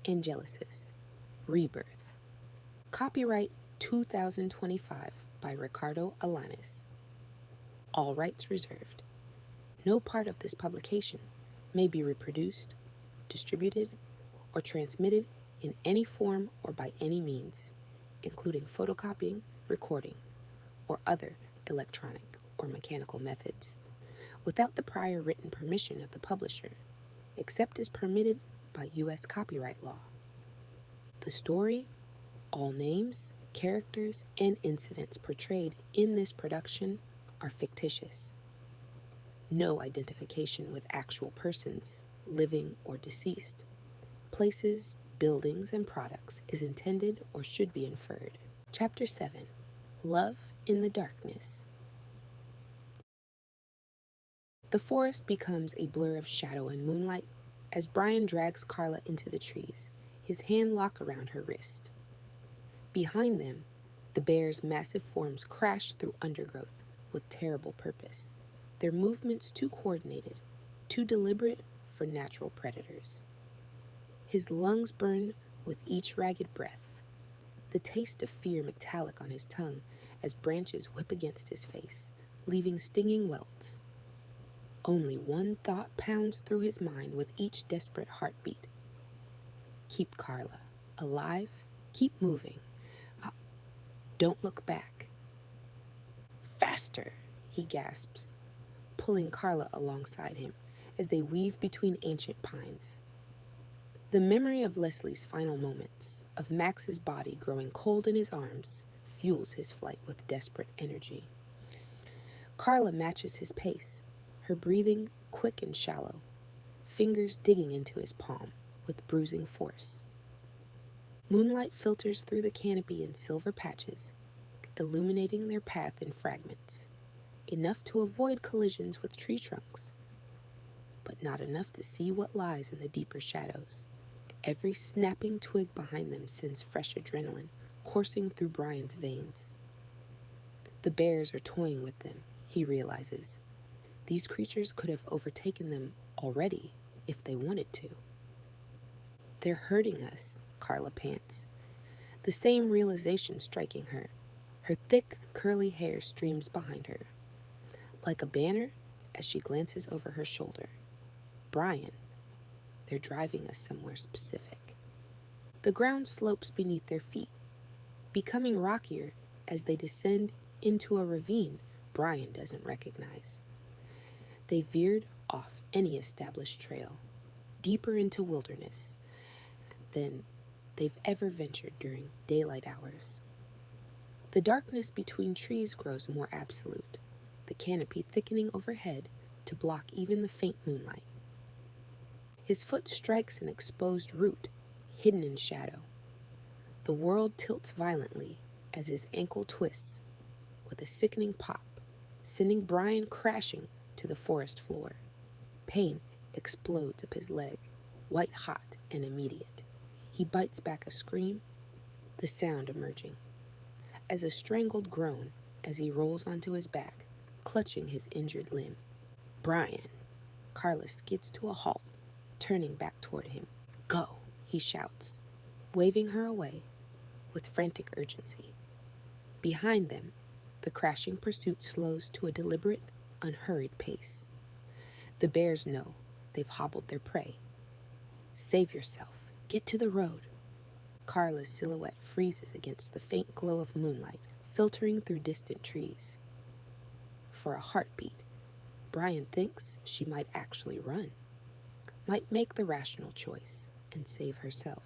Angelisis, Rebirth. Copyright 2025 by Ricardo Alanis. All rights reserved. No part of this publication may be reproduced, distributed, or transmitted in any form or by any means, including photocopying, recording, or other electronic or mechanical methods, without the prior written permission of the publisher, except as permitted by U.S. copyright law. The story, all names, characters, and incidents portrayed in this production are fictitious. No identification with actual persons, living or deceased, places, buildings, and products is intended or should be inferred. Chapter 7. Love in the Darkness. The forest becomes a blur of shadow and moonlight as Brian drags Carla into the trees, his hand locked around her wrist. Behind them, the bear's massive forms crash through undergrowth with terrible purpose, their movements too coordinated, too deliberate for natural predators. His lungs burn with each ragged breath, the taste of fear metallic on his tongue as branches whip against his face, leaving stinging welts. Only one thought pounds through his mind with each desperate heartbeat. Keep Carla alive, keep moving. Don't look back. Faster, he gasps, pulling Carla alongside him as they weave between ancient pines. The memory of Leslie's final moments, of Max's body growing cold in his arms, fuels his flight with desperate energy. Carla matches his pace, her breathing quick and shallow, fingers digging into his palm with bruising force. Moonlight filters through the canopy in silver patches, illuminating their path in fragments, enough to avoid collisions with tree trunks, but not enough to see what lies in the deeper shadows. Every snapping twig behind them sends fresh adrenaline coursing through Brian's veins. The bears are toying with them, he realizes. These creatures could have overtaken them already if they wanted to. They're hurting us, Carla pants, the same realization striking her. Her thick, curly hair streams behind her. Like a banner, as she glances over her shoulder. Brian, they're driving us somewhere specific. The ground slopes beneath their feet, becoming rockier as they descend into a ravine Brian doesn't recognize. They veered off any established trail, deeper into wilderness than they've ever ventured during daylight hours. The darkness between trees grows more absolute, the canopy thickening overhead to block even the faint moonlight. His foot strikes an exposed root, hidden in shadow. The world tilts violently as his ankle twists with a sickening pop, sending Brian crashing to the forest floor. Pain explodes up his leg, white hot and immediate. He bites back a scream, the sound emerging as a strangled groan as he rolls onto his back, clutching his injured limb. Brian. Carla skids to a halt, turning back toward him. Go, he shouts, waving her away with frantic urgency. Behind them, the crashing pursuit slows to a deliberate, unhurried pace. The bears know they've hobbled their prey. Save yourself. Get to the road. Carla's silhouette freezes against the faint glow of moonlight filtering through distant trees. For a heartbeat, Brian thinks she might actually run, might make the rational choice and save herself.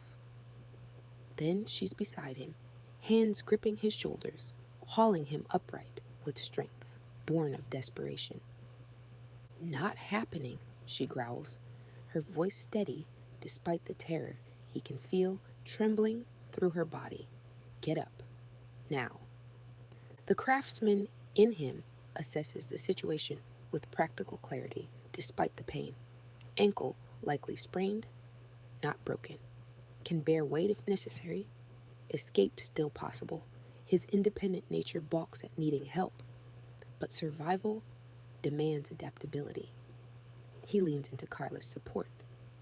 Then she's beside him, hands gripping his shoulders, hauling him upright with strength, born of desperation. Not happening, she growls, her voice steady despite the terror he can feel trembling through her body. Get up. Now. The craftsman in him assesses the situation with practical clarity despite the pain. Ankle likely sprained, not broken. Can bear weight if necessary. Escape still possible. His independent nature balks at needing help. But survival demands adaptability. He leans into Carla's support,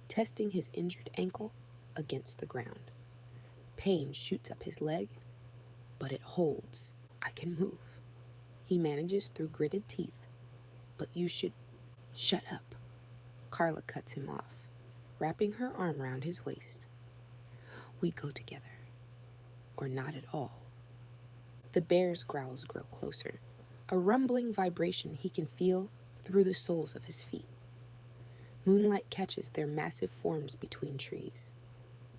testing his injured ankle against the ground. Pain shoots up his leg, but it holds. I can move. He manages through gritted teeth. But you should... Shut up. Carla cuts him off, wrapping her arm around his waist. We go together. Or not at all. The bear's growls grow closer, a rumbling vibration he can feel through the soles of his feet. Moonlight catches their massive forms between trees.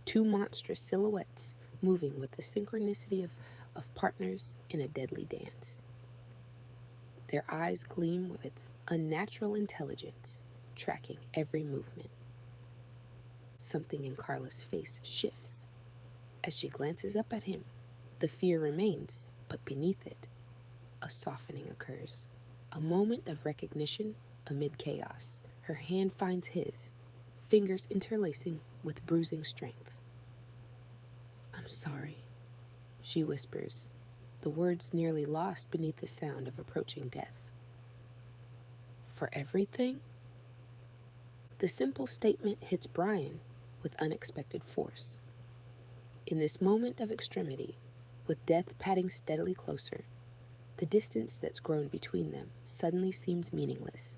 Two monstrous silhouettes moving with the synchronicity of partners in a deadly dance. Their eyes gleam with unnatural intelligence, tracking every movement. Something in Carla's face shifts. As she glances up at him, the fear remains, but beneath it, a softening occurs. A moment of recognition amid chaos. Her hand finds his, fingers interlacing with bruising strength. I'm sorry, she whispers, the words nearly lost beneath the sound of approaching death. For everything? The simple statement hits Brian with unexpected force. In this moment of extremity, with death padding steadily closer, the distance that's grown between them suddenly seems meaningless.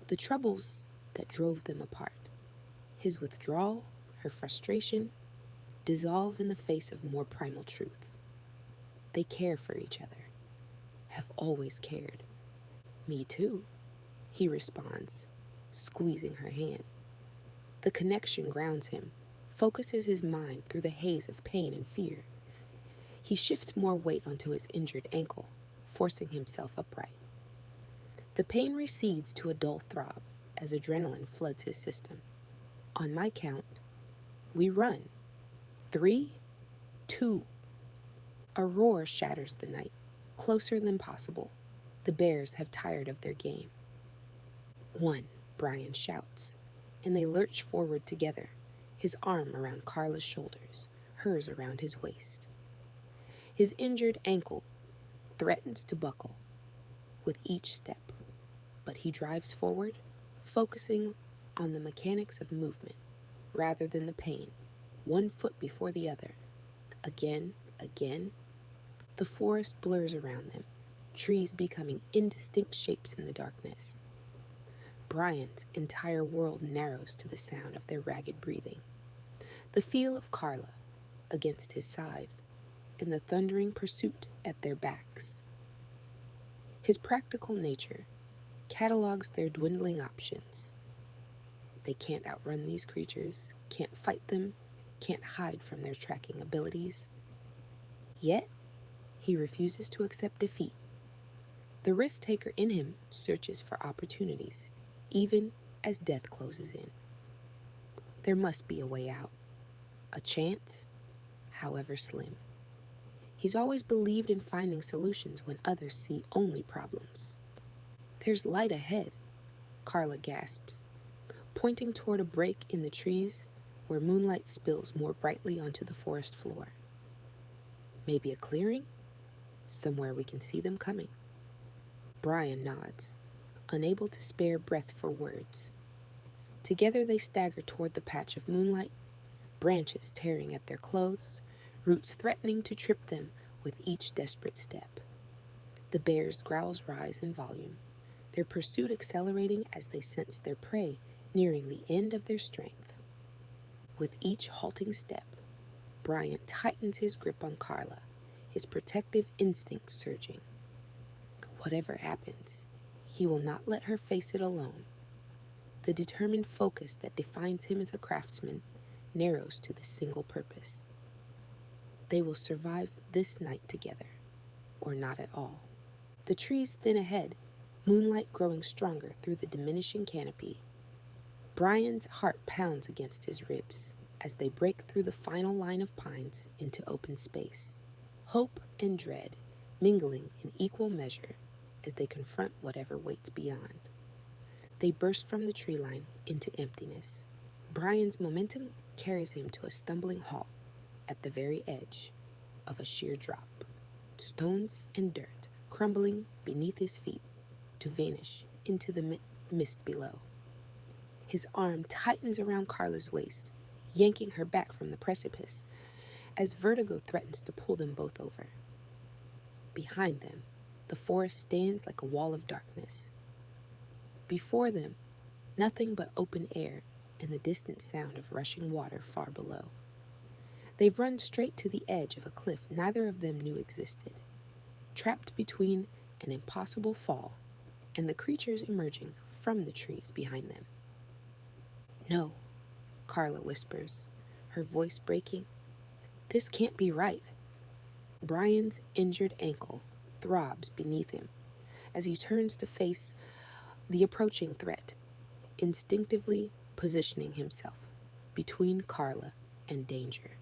The troubles that drove them apart, his withdrawal, her frustration, dissolve in the face of more primal truth. They care for each other, have always cared. Me too, he responds, squeezing her hand. The connection grounds him, focuses his mind through the haze of pain and fear. He shifts more weight onto his injured ankle, forcing himself upright. The pain recedes to a dull throb as adrenaline floods his system. On my count, we run. 3, 2. A roar shatters the night, closer than possible. The bears have tired of their game. 1, Brian shouts, and they lurch forward together, his arm around Carla's shoulders, hers around his waist. His injured ankle threatens to buckle with each step, but he drives forward, focusing on the mechanics of movement rather than the pain, one foot before the other. Again. The forest blurs around them, trees becoming indistinct shapes in the darkness. Brian's entire world narrows to the sound of their ragged breathing, the feel of Carla against his side, and the thundering pursuit at their backs. His practical nature catalogs their dwindling options. They can't outrun these creatures, can't fight them, can't hide from their tracking abilities. Yet, he refuses to accept defeat. The risk-taker in him searches for opportunities, even as death closes in. There must be a way out, a chance, however slim. He's always believed in finding solutions when others see only problems. There's light ahead, Carla gasps, pointing toward a break in the trees where moonlight spills more brightly onto the forest floor. Maybe a clearing? Somewhere we can see them coming. Brian nods, unable to spare breath for words. Together they stagger toward the patch of moonlight, branches tearing at their clothes, roots threatening to trip them with each desperate step. The bears' growls rise in volume, their pursuit accelerating as they sense their prey nearing the end of their strength. With each halting step, Brian tightens his grip on Carla, his protective instincts surging. Whatever happens, he will not let her face it alone. The determined focus that defines him as a craftsman narrows to the single purpose. They will survive this night together, or not at all. The trees thin ahead, moonlight growing stronger through the diminishing canopy. Brian's heart pounds against his ribs as they break through the final line of pines into open space. Hope and dread mingling in equal measure as they confront whatever waits beyond. They burst from the tree line into emptiness. Brian's momentum carries him to a stumbling halt at the very edge of a sheer drop. Stones and dirt crumbling beneath his feet to vanish into the mist below. His arm tightens around Carla's waist, yanking her back from the precipice as vertigo threatens to pull them both over. Behind them, the forest stands like a wall of darkness. Before them, nothing but open air and the distant sound of rushing water far below. They've run straight to the edge of a cliff neither of them knew existed, trapped between an impossible fall and the creatures emerging from the trees behind them. "No," Carla whispers, her voice breaking. "This can't be right." Brian's injured ankle throbs beneath him as he turns to face the approaching threat, instinctively positioning himself between Carla and danger.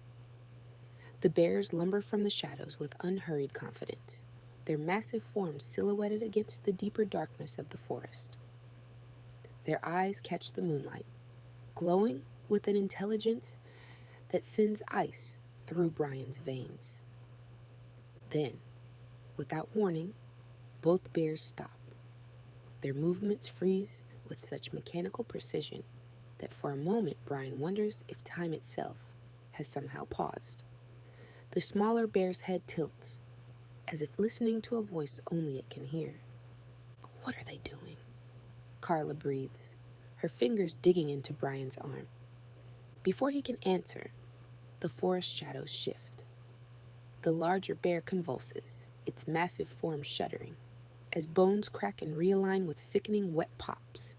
The bears lumber from the shadows with unhurried confidence, their massive forms silhouetted against the deeper darkness of the forest. Their eyes catch the moonlight, glowing with an intelligence that sends ice through Brian's veins. Then, without warning, both bears stop. Their movements freeze with such mechanical precision that for a moment Brian wonders if time itself has somehow paused. The smaller bear's head tilts, as if listening to a voice only it can hear. "What are they doing?" Carla breathes, her fingers digging into Brian's arm. Before he can answer, the forest shadows shift. The larger bear convulses, its massive form shuddering, as bones crack and realign with sickening wet pops.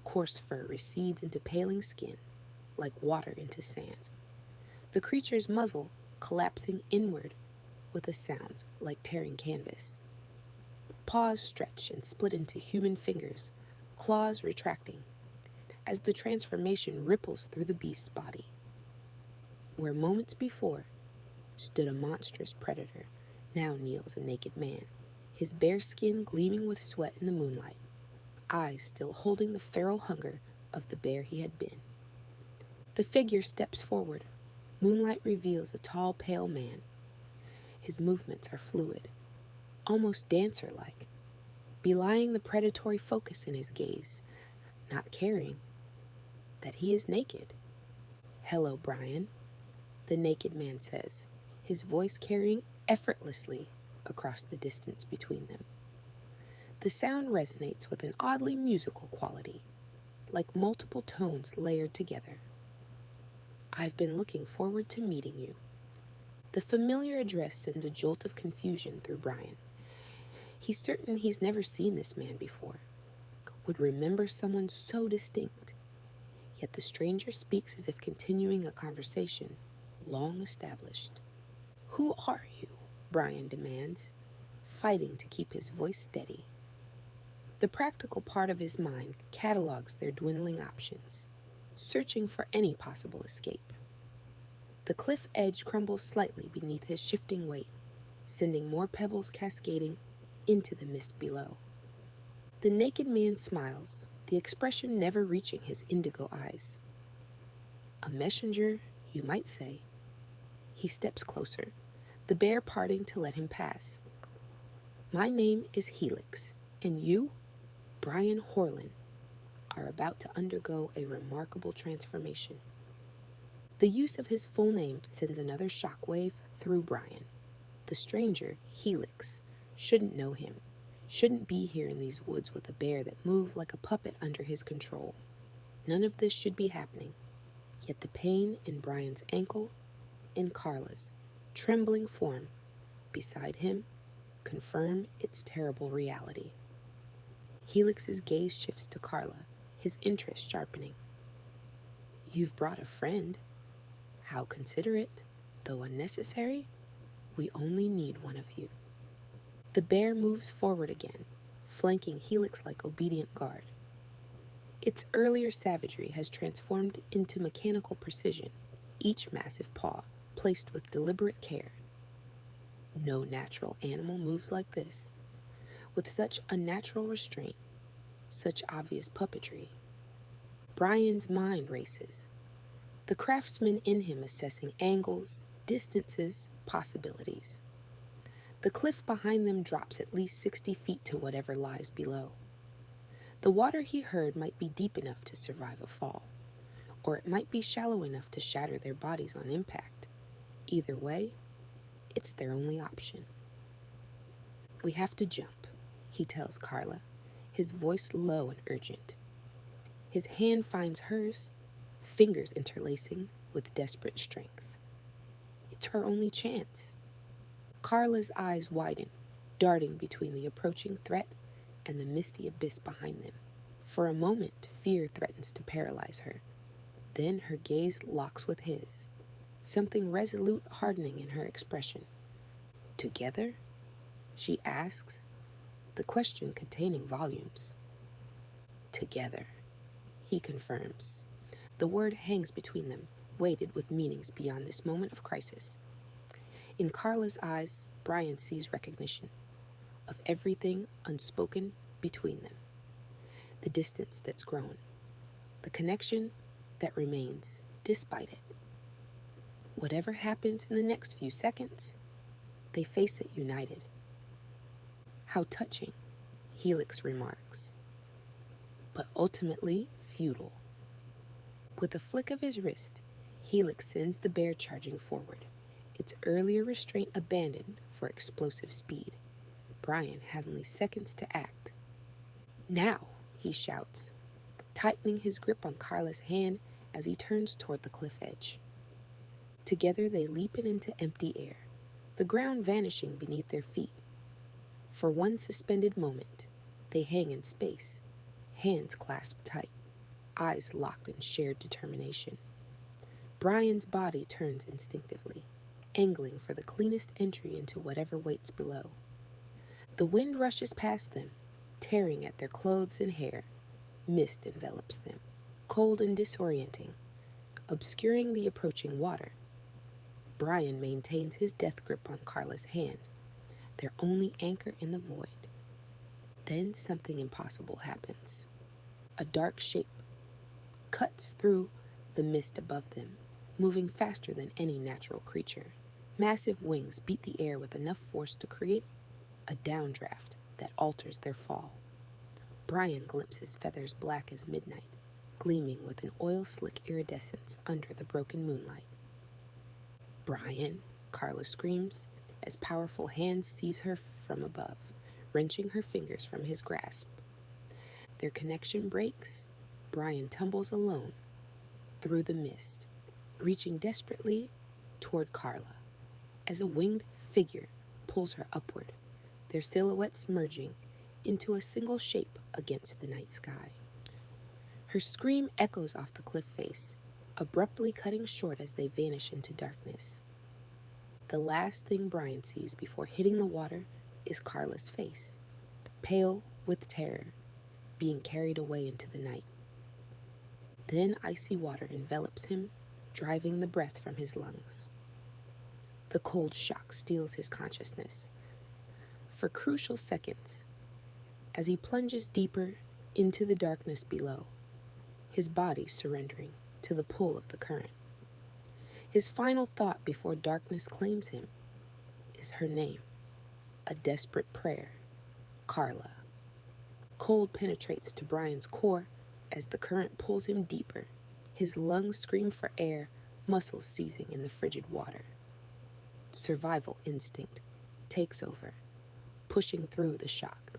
Coarse fur recedes into paling skin, like water into sand. The creature's muzzle collapsing inward with a sound like tearing canvas. Paws stretch and split into human fingers, claws retracting, as the transformation ripples through the beast's body. Where moments before stood a monstrous predator, now kneels a naked man, his bare skin gleaming with sweat in the moonlight, eyes still holding the feral hunger of the bear he had been. The figure steps forward. Moonlight reveals a tall, pale man. His movements are fluid, almost dancer-like, belying the predatory focus in his gaze, not caring that he is naked. "Hello, Brian," the naked man says, his voice carrying effortlessly across the distance between them. The sound resonates with an oddly musical quality, like multiple tones layered together. "I've been looking forward to meeting you." The familiar address sends a jolt of confusion through Brian. He's certain he's never seen this man before, would remember someone so distinct. Yet the stranger speaks as if continuing a conversation long established. "Who are you?" Brian demands, fighting to keep his voice steady. The practical part of his mind catalogs their dwindling options, searching for any possible escape. The cliff edge crumbles slightly beneath his shifting weight, sending more pebbles cascading into the mist below. The naked man smiles, the expression never reaching his indigo eyes. "A messenger, you might say." He steps closer, the bear parting to let him pass. "My name is Helix, and you, Brian Horlin, are about to undergo a remarkable transformation." The use of his full name sends another shockwave through Brian. The stranger, Helix, shouldn't know him, shouldn't be here in these woods with a bear that moved like a puppet under his control. None of this should be happening. Yet the pain in Brian's ankle, in Carla's trembling form beside him, confirm its terrible reality. Helix's gaze shifts to Carla, his interest sharpening. "You've brought a friend. How considerate, though unnecessary. We only need one of you." The bear moves forward again, flanking Helix like obedient guard. Its earlier savagery has transformed into mechanical precision, each massive paw placed with deliberate care. No natural animal moves like this, with such unnatural restraint, such obvious puppetry. Brian's mind races, the craftsman in him assessing angles, distances, possibilities. The cliff behind them drops at least 60 feet to whatever lies below. The water he heard might be deep enough to survive a fall, or it might be shallow enough to shatter their bodies on impact. Either way, it's their only option. "We have to jump," he tells Carla, his voice low and urgent. His hand finds hers, fingers interlacing with desperate strength. It's her only chance. Carla's eyes widen, darting between the approaching threat and the misty abyss behind them. For a moment, fear threatens to paralyze her. Then her gaze locks with his, something resolute hardening in her expression. "Together?" she asks, the question containing volumes. "Together," he confirms. The word hangs between them, weighted with meanings beyond this moment of crisis. In Carla's eyes, Brian sees recognition of everything unspoken between them. The distance that's grown, the connection that remains despite it. Whatever happens in the next few seconds, they face it united. "How touching," Helix remarks, "but ultimately futile." With a flick of his wrist, Helix sends the bear charging forward, its earlier restraint abandoned for explosive speed. Brian has only seconds to act. "Now," he shouts, tightening his grip on Carla's hand as he turns toward the cliff edge. Together they leap into empty air, the ground vanishing beneath their feet. For one suspended moment, they hang in space, hands clasped tight, eyes locked in shared determination. Brian's body turns instinctively, angling for the cleanest entry into whatever waits below. The wind rushes past them, tearing at their clothes and hair. Mist envelops them, cold and disorienting, obscuring the approaching water. Brian maintains his death grip on Carla's hand, their only anchor in the void. Then something impossible happens. A dark shape cuts through the mist above them, moving faster than any natural creature. Massive wings beat the air with enough force to create a downdraft that alters their fall. Brian glimpses feathers black as midnight, gleaming with an oil-slick iridescence under the broken moonlight. "Brian," Carla screams, as powerful hands seize her from above, wrenching her fingers from his grasp. Their connection breaks. Brian tumbles alone through the mist, reaching desperately toward Carla, as a winged figure pulls her upward, their silhouettes merging into a single shape against the night sky. Her scream echoes off the cliff face, abruptly cutting short as they vanish into darkness. The last thing Brian sees before hitting the water is Carla's face, pale with terror, being carried away into the night. Then icy water envelops him, driving the breath from his lungs. The cold shock steals his consciousness. For crucial seconds, as he plunges deeper into the darkness below, his body surrendering to the pull of the current. His final thought before darkness claims him is her name, a desperate prayer, Carla. Cold penetrates to Brian's core as the current pulls him deeper. His lungs scream for air, muscles seizing in the frigid water. Survival instinct takes over, pushing through the shock.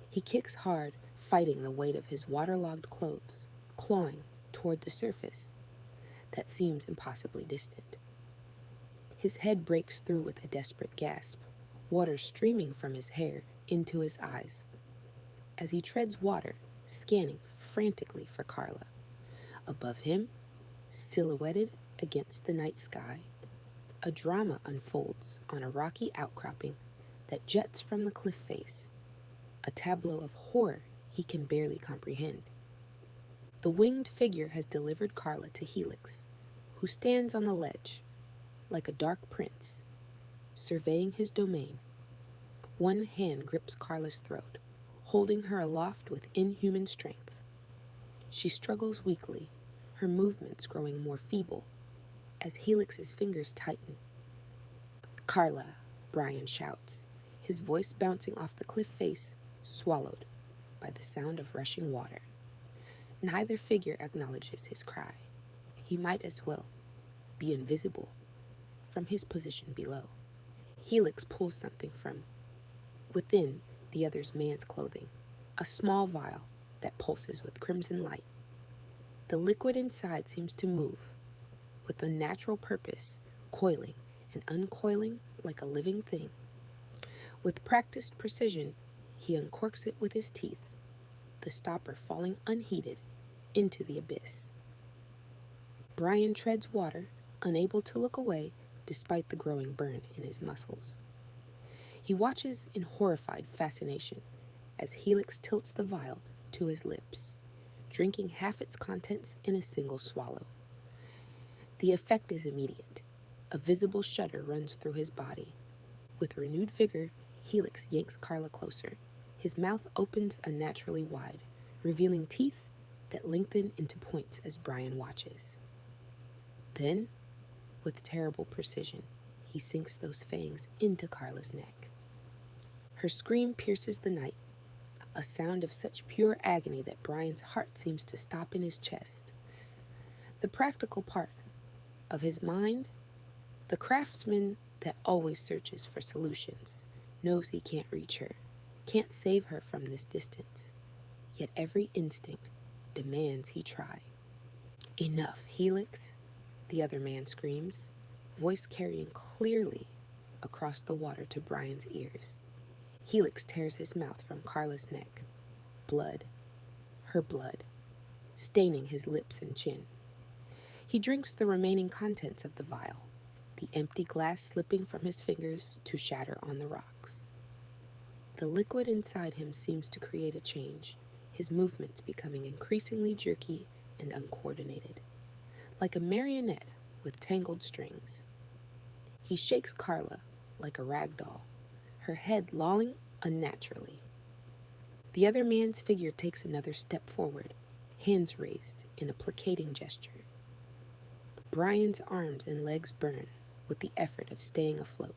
He kicks hard, fighting the weight of his waterlogged clothes, clawing toward the surface that seems impossibly distant. His head breaks through with a desperate gasp, water streaming from his hair into his eyes. As he treads water, scanning frantically for Carla. Above him, silhouetted against the night sky, a drama unfolds on a rocky outcropping that juts from the cliff face, a tableau of horror he can barely comprehend. The winged figure has delivered Carla to Helix, who stands on the ledge, like a dark prince, surveying his domain. One hand grips Carla's throat, holding her aloft with inhuman strength. She struggles weakly, her movements growing more feeble, as Helix's fingers tighten. "Carla," Brian shouts, his voice bouncing off the cliff face, swallowed by the sound of rushing water. Neither figure acknowledges his cry. He might as well be invisible from his position below. Helix pulls something from within the other man's clothing, a small vial that pulses with crimson light. The liquid inside seems to move with a natural purpose, coiling and uncoiling like a living thing. With practiced precision, he uncorks it with his teeth, the stopper falling unheeded into the abyss. Brian treads water, unable to look away despite the growing burn in his muscles. He watches in horrified fascination as Helix tilts the vial to his lips, drinking half its contents in a single swallow. The effect is immediate. A visible shudder runs through his body. With renewed vigor, Helix yanks Carla closer. His mouth opens unnaturally wide, revealing teeth that lengthen into points as Brian watches. Then, with terrible precision, he sinks those fangs into Carla's neck. Her scream pierces the night, a sound of such pure agony that Brian's heart seems to stop in his chest. The practical part of his mind, the craftsman that always searches for solutions, knows he can't reach her, can't save her from this distance. Yet every instinct demands he try. "Enough, Helix," the other man screams, voice carrying clearly across the water to Brian's ears. Helix tears his mouth from Carla's neck. Blood, her blood, staining his lips and chin. He drinks the remaining contents of the vial, the empty glass slipping from his fingers to shatter on the rocks. The liquid inside him seems to create a change, his movements becoming increasingly jerky and uncoordinated, like a marionette with tangled strings. He shakes Carla like a rag doll, her head lolling unnaturally. The other man's figure takes another step forward, hands raised in a placating gesture. Brian's arms and legs burn with the effort of staying afloat.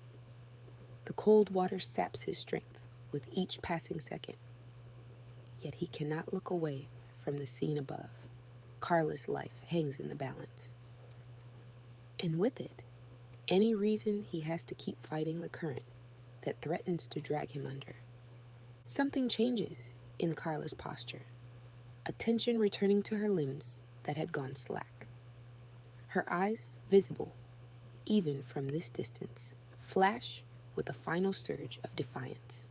The cold water saps his strength with each passing second. Yet he cannot look away from the scene above. Carla's life hangs in the balance. And with it, any reason he has to keep fighting the current that threatens to drag him under. Something changes in Carla's posture, a tension returning to her limbs that had gone slack. Her eyes, visible, even from this distance, flash with a final surge of defiance.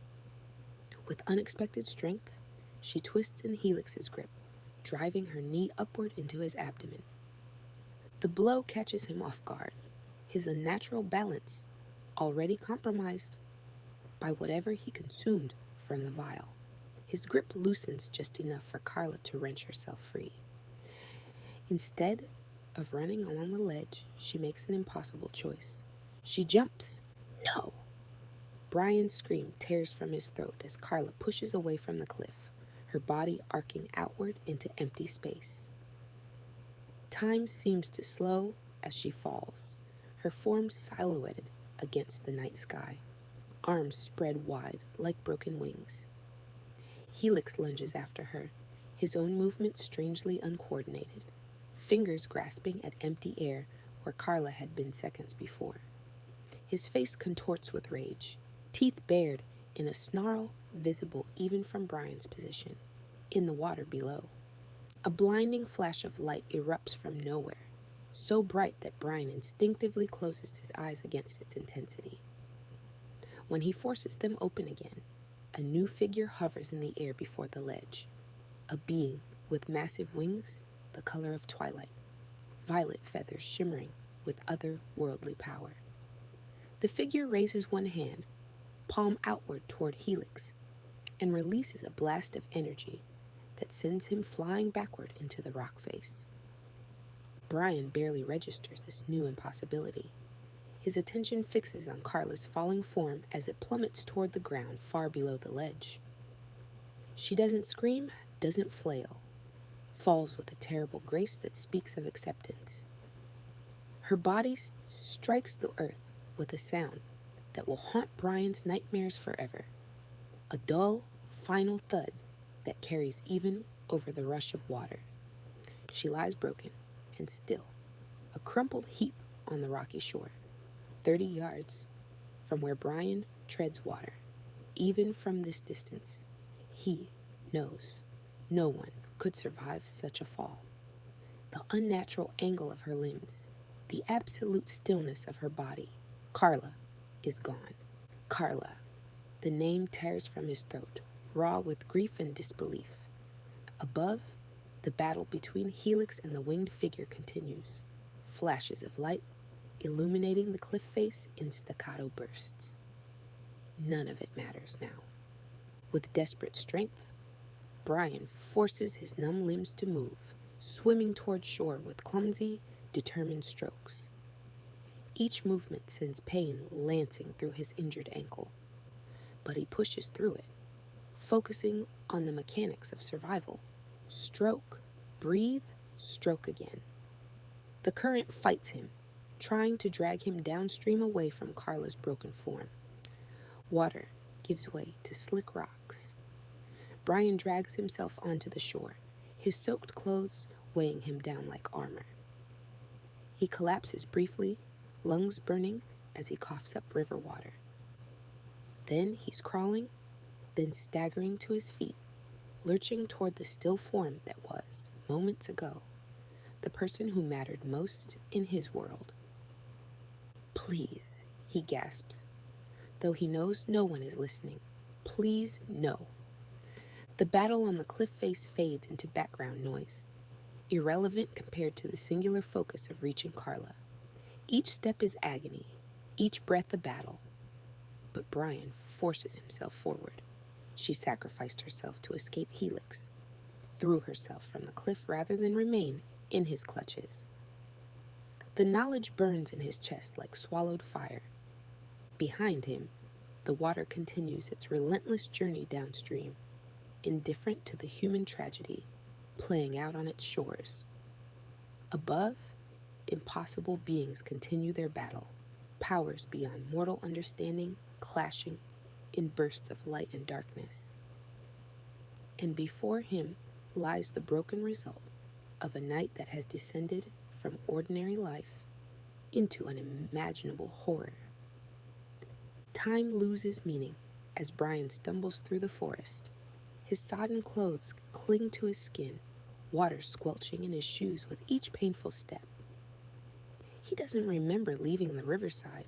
With unexpected strength, she twists in Helix's grip, driving her knee upward into his abdomen. The blow catches him off guard, his unnatural balance already compromised by whatever he consumed from the vial. His grip loosens just enough for Carla to wrench herself free. Instead of running along the ledge, she makes an impossible choice. She jumps. No! Brian's scream tears from his throat as Carla pushes away from the cliff, her body arcing outward into empty space. Time seems to slow as she falls, her form silhouetted against the night sky, arms spread wide like broken wings. Helix lunges after her, his own movements strangely uncoordinated, fingers grasping at empty air where Carla had been seconds before. His face contorts with rage, teeth bared in a snarl visible even from Brian's position, in the water below. A blinding flash of light erupts from nowhere, so bright that Brian instinctively closes his eyes against its intensity. When he forces them open again, a new figure hovers in the air before the ledge, a being with massive wings the color of twilight, violet feathers shimmering with otherworldly power. The figure raises one hand, palm outward toward Helix, and releases a blast of energy that sends him flying backward into the rock face. Brian barely registers this new impossibility. His attention fixes on Carla's falling form as it plummets toward the ground far below the ledge. She doesn't scream, doesn't flail, falls with a terrible grace that speaks of acceptance. Her body strikes the earth with a sound that will haunt Brian's nightmares forever, a dull, final thud that carries even over the rush of water. She lies broken and still, a crumpled heap on the rocky shore, 30 yards from where Brian treads water. Even from this distance, he knows no one could survive such a fall. The unnatural angle of her limbs, the absolute stillness of her body. Carla is gone. Carla. The name tears from his throat, raw with grief and disbelief. Above, the battle between Helix and the winged figure continues. Flashes of light illuminating the cliff face in staccato bursts. None of it matters now. With desperate strength, Brian forces his numb limbs to move, swimming toward shore with clumsy, determined strokes. Each movement sends pain lancing through his injured ankle, but he pushes through it, focusing on the mechanics of survival. Stroke, breathe, stroke again. The current fights him, trying to drag him downstream away from Carla's broken form. Water gives way to slick rocks. Brian drags himself onto the shore, his soaked clothes weighing him down like armor. He collapses briefly, lungs burning as he coughs up river water. Then he's crawling, then staggering to his feet, lurching toward the still form that was, moments ago, the person who mattered most in his world. Please, he gasps, though he knows no one is listening. Please, no. The battle on the cliff face fades into background noise, irrelevant compared to the singular focus of reaching Carla. Each step is agony, each breath a battle. But Brian forces himself forward. She sacrificed herself to escape Helix, threw herself from the cliff rather than remain in his clutches. The knowledge burns in his chest like swallowed fire. Behind him, the water continues its relentless journey downstream, indifferent to the human tragedy playing out on its shores. Above, impossible beings continue their battle, powers beyond mortal understanding clashing in bursts of light and darkness. And before him lies the broken result of a night that has descended from ordinary life into an unimaginable horror. Time loses meaning as Brian stumbles through the forest. His sodden clothes cling to his skin, water squelching in his shoes with each painful step. He doesn't remember leaving the riverside,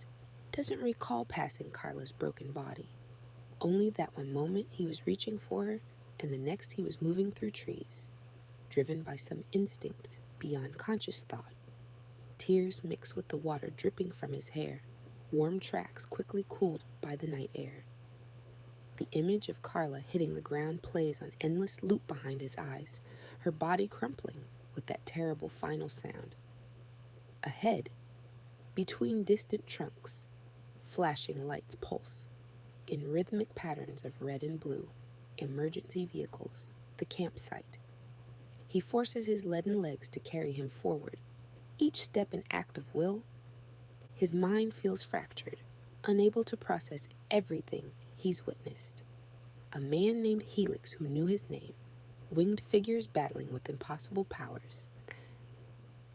doesn't recall passing Carla's broken body. Only that one moment he was reaching for her, and the next he was moving through trees, driven by some instinct beyond conscious thought. Tears mix with the water dripping from his hair, warm tracks quickly cooled by the night air. The image of Carla hitting the ground plays on endless loop behind his eyes, her body crumpling with that terrible final sound. Ahead, between distant trunks, flashing lights pulse in rhythmic patterns of red and blue, emergency vehicles, the campsite. He forces his leaden legs to carry him forward, each step an act of will. His mind feels fractured, unable to process everything he's witnessed. A man named Helix who knew his name, winged figures battling with impossible powers,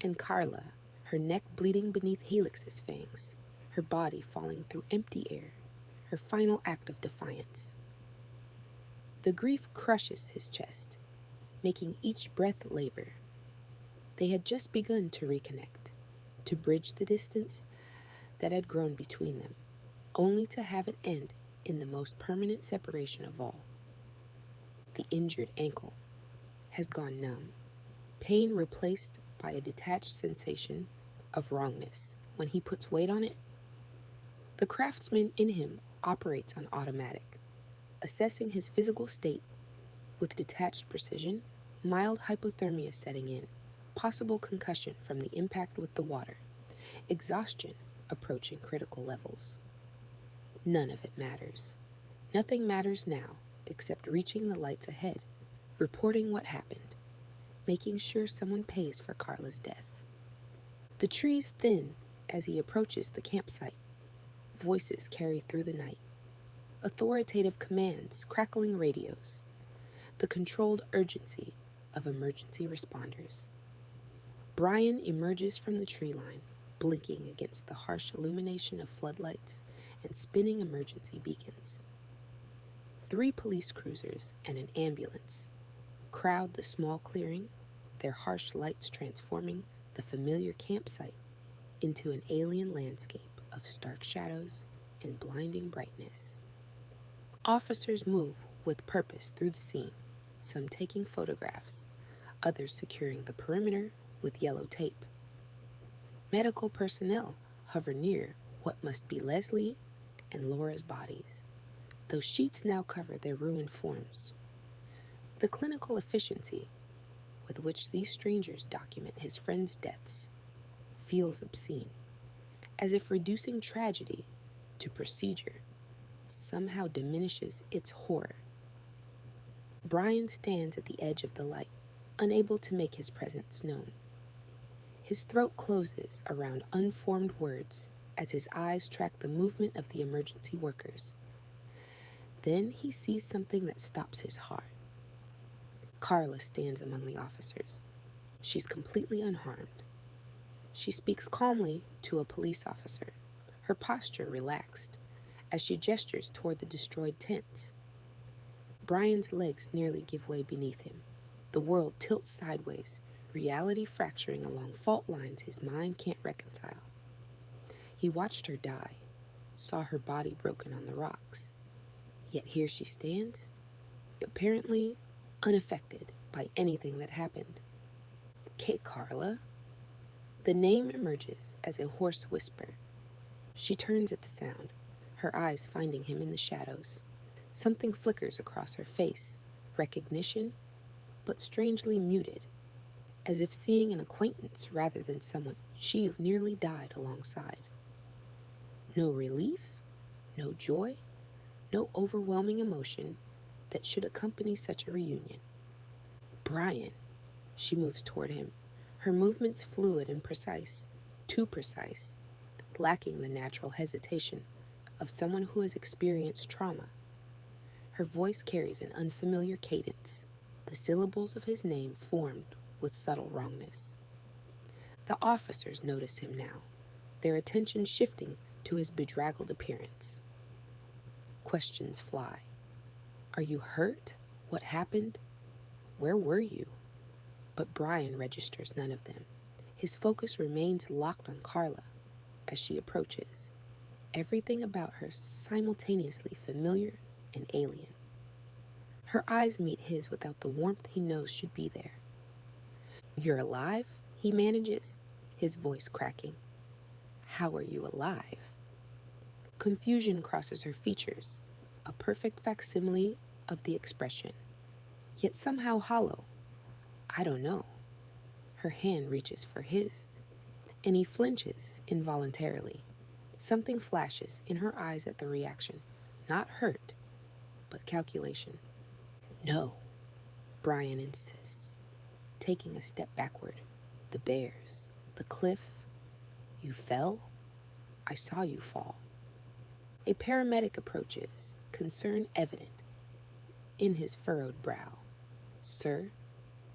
and Carla, her neck bleeding beneath Helix's fangs, her body falling through empty air, her final act of defiance. The grief crushes his chest, making each breath labor. They had just begun to reconnect, to bridge the distance that had grown between them, only to have it end in the most permanent separation of all. The injured ankle has gone numb, pain replaced by a detached sensation of wrongness. When he puts weight on it, the craftsman in him operates on automatic, assessing his physical state with detached precision, mild hypothermia setting in, possible concussion from the impact with the water, exhaustion approaching critical levels. None of it matters. Nothing matters now except reaching the lights ahead, reporting what happened, making sure someone pays for Carla's death. The trees thin as he approaches the campsite. Voices carry through the night. Authoritative commands, crackling radios. The controlled urgency of emergency responders. Brian emerges from the tree line, blinking against the harsh illumination of floodlights and spinning emergency beacons. 3 police cruisers and an ambulance crowd the small clearing, their harsh lights transforming the familiar campsite into an alien landscape of stark shadows and blinding brightness. Officers move with purpose through the scene, some taking photographs, others securing the perimeter with yellow tape. Medical personnel hover near what must be Leslie and Laura's bodies, though sheets now cover their ruined forms. The clinical efficiency with which these strangers document his friends' deaths feels obscene, as if reducing tragedy to procedure somehow diminishes its horror. Brian stands at the edge of the light, unable to make his presence known. His throat closes around unformed words as his eyes track the movement of the emergency workers. Then he sees something that stops his heart. Carla stands among the officers. She's completely unharmed. She speaks calmly to a police officer, her posture relaxed, as she gestures toward the destroyed tents. Brian's legs nearly give way beneath him. The world tilts sideways, reality fracturing along fault lines his mind can't reconcile. He watched her die, saw her body broken on the rocks. Yet here she stands, apparently unaffected by anything that happened. "Kate Carla?" The name emerges as a hoarse whisper. She turns at the sound, her eyes finding him in the shadows. Something flickers across her face, recognition, but strangely muted, as if seeing an acquaintance rather than someone she nearly died alongside. No relief, no joy, no overwhelming emotion that should accompany such a reunion. "Brian," she moves toward him, her movements fluid and precise, too precise, lacking the natural hesitation of someone who has experienced trauma. Her voice carries an unfamiliar cadence, the syllables of his name formed with subtle wrongness. The officers notice him now, their attention shifting to his bedraggled appearance. Questions fly. "Are you hurt? What happened? Where were you?" But Brian registers none of them. His focus remains locked on Carla as she approaches, everything about her simultaneously familiar and alien. Her eyes meet his without the warmth he knows should be there. "You're alive?" he manages, his voice cracking. "How are you alive?" Confusion crosses her features, a perfect facsimile of the expression, yet somehow hollow. "I don't know." Her hand reaches for his, and he flinches involuntarily. Something flashes in her eyes at the reaction, not hurt, but calculation. "No," Brian insists, taking a step backward. "The bears, the cliff. You fell? I saw you fall." A paramedic approaches, concern evident in his furrowed brow. "Sir,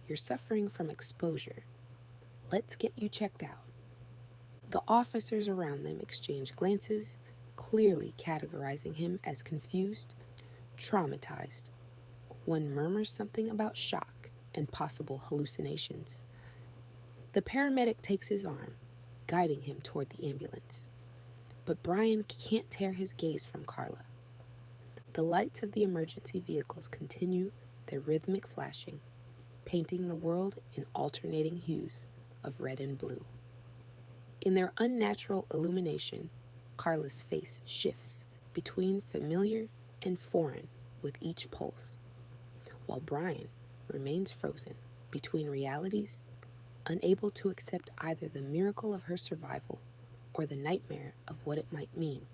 you're suffering from exposure. Let's get you checked out." The officers around them exchange glances, clearly categorizing him as confused, traumatized. One murmurs something about shock and possible hallucinations. The paramedic takes his arm, guiding him toward the ambulance. But Brian can't tear his gaze from Carla. The lights of the emergency vehicles continue their rhythmic flashing, painting the world in alternating hues of red and blue. In their unnatural illumination, Carla's face shifts between familiar and foreign with each pulse, while Brian remains frozen between realities, unable to accept either the miracle of her survival or the nightmare of what it might mean